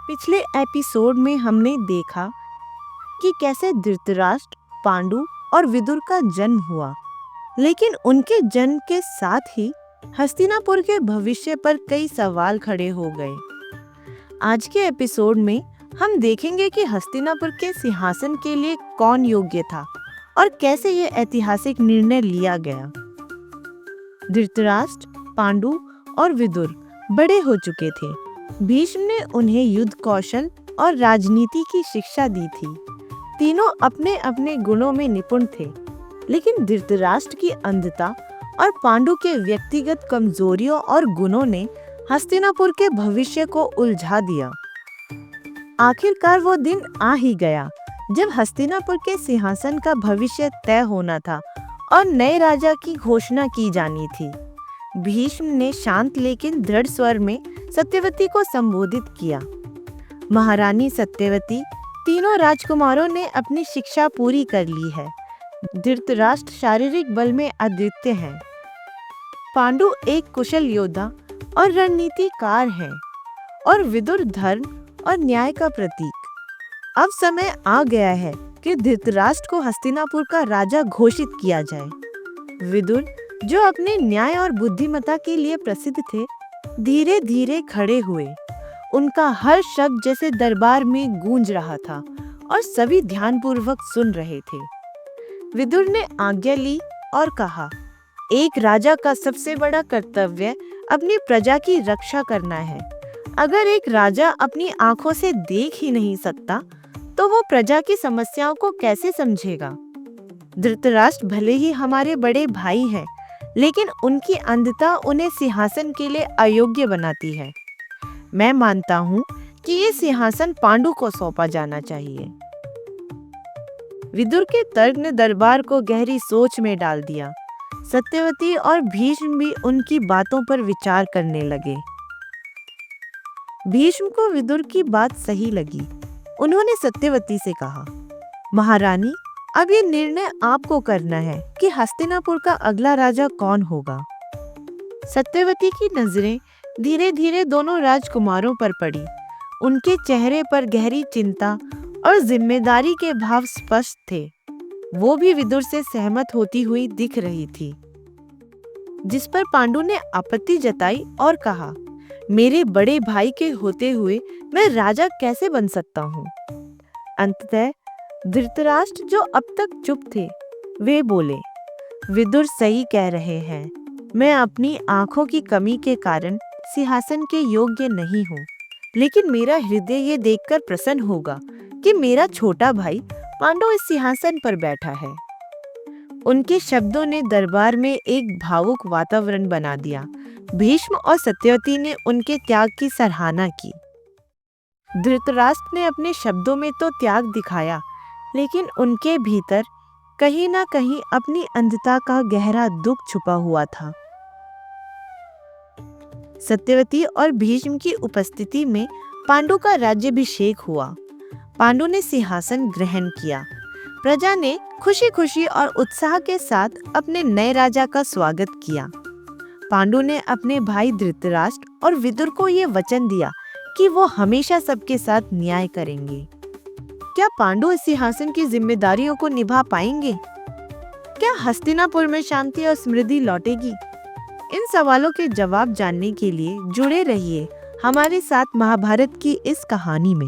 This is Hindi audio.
पिछले एपिसोड में हमने देखा कि कैसे धृतराष्ट्र, पांडु और विदुर का जन्म हुआ, लेकिन उनके जन्म के साथ ही हस्तिनापुर के भविष्य पर कई सवाल खड़े हो गए। आज के एपिसोड में हम देखेंगे कि हस्तिनापुर के सिंहासन के लिए कौन योग्य था और कैसे ये ऐतिहासिक निर्णय लिया गया। धृतराष्ट्र, पांडु और विदुर बड़े हो चुके थे। भीष्म ने उन्हें युद्ध कौशल और राजनीति की शिक्षा दी थी। तीनों अपने अपने गुणों में निपुण थे, लेकिन धृतराष्ट्र की अंधता और पांडु के व्यक्तिगत कमजोरियों और गुणों ने हस्तिनापुर के भविष्य को उलझा दिया। आखिरकार वो दिन आ ही गया जब हस्तिनापुर के सिंहासन का भविष्य तय होना था और नए राजा की घोषणा की जानी थी। भीष्म ने शांत लेकिन दृढ़ स्वर में सत्यवती को संबोधित किया। महारानी सत्यवती, तीनों राजकुमारों ने अपनी शिक्षा पूरी कर ली है। धृतराष्ट्र शारीरिक बल में अद्वितीय है। पांडु एक कुशल योद्धा और रणनीतिकार है और विदुर धर्म और न्याय का प्रतीक। अब समय आ गया है कि धृतराष्ट्र को हस्तिनापुर का राजा घोषित किया जाए। विदुर, जो अपने न्याय और बुद्धिमत्ता के लिए प्रसिद्ध थे, धीरे धीरे खड़े हुए। उनका हर शब्द जैसे दरबार में गूंज रहा था और सभी ध्यानपूर्वक सुन रहे थे। विदुर ने आज्ञा ली और कहा, एक राजा का सबसे बड़ा कर्तव्य अपनी प्रजा की रक्षा करना है। अगर एक राजा अपनी आंखों से देख ही नहीं सकता, तो वो प्रजा की समस्याओं को कैसे समझेगा? धृतराष्ट्र भले ही हमारे बड़े भाई हैं, लेकिन उनकी अंधता उन्हें सिंहासन के लिए अयोग्य बनाती है। मैं मानता हूँ कि ये सिंहासन पांडु को सौंपा जाना चाहिए। विदुर के तर्क ने दरबार को गहरी सोच में डाल दिया। सत्यवती और भीष्म भी उनकी बातों पर विचार करने लगे। भीष्म को विदुर की बात सही लगी। उन्होंने सत्यवती से कहा, महारानी, अब ये निर्णय आपको करना है कि हस्तिनापुर का अगला राजा कौन होगा। सत्यवती की नजरें धीरे धीरे दोनों राजकुमारों पर पड़ी। उनके चेहरे पर गहरी चिंता और जिम्मेदारी के भाव स्पष्ट थे। वो भी विदुर से सहमत होती हुई दिख रही थी, जिस पर पांडु ने आपत्ति जताई और कहा, मेरे बड़े भाई के होते हुए मैं राजा कैसे बन सकता हूँ। अंततः धृतराष्ट्र, जो अब तक चुप थे, वे बोले, विदुर सही कह रहे हैं। मैं अपनी आंखों की कमी के कारण सिंहासन के योग्य नहीं हूँ, लेकिन मेरा हृदय ये देखकर प्रसन्न होगा कि मेरा छोटा भाई पांडु इस सिंहासन पर बैठा है। उनके शब्दों ने दरबार में एक भावुक वातावरण बना दिया। भीष्म और सत्यवती ने उनके त्याग की सराहना की। धृतराष्ट्र ने अपने शब्दों में तो त्याग दिखाया, लेकिन उनके भीतर कहीं ना कहीं अपनी अंधता का गहरा दुख छुपा हुआ था। सत्यवती और भीष्म की उपस्थिति में पांडु का राज्याभिषेक हुआ। पांडु ने सिंहासन ग्रहण किया। प्रजा ने खुशी खुशी और उत्साह के साथ अपने नए राजा का स्वागत किया। पांडु ने अपने भाई धृतराष्ट्र और विदुर को ये वचन दिया कि वो हमेशा सबके साथ न्याय करेंगे। क्या पांडु इस सिंहासन की जिम्मेदारियों को निभा पाएंगे? क्या हस्तिनापुर में शांति और समृद्धि लौटेगी? इन सवालों के जवाब जानने के लिए जुड़े रहिए हमारे साथ महाभारत की इस कहानी में।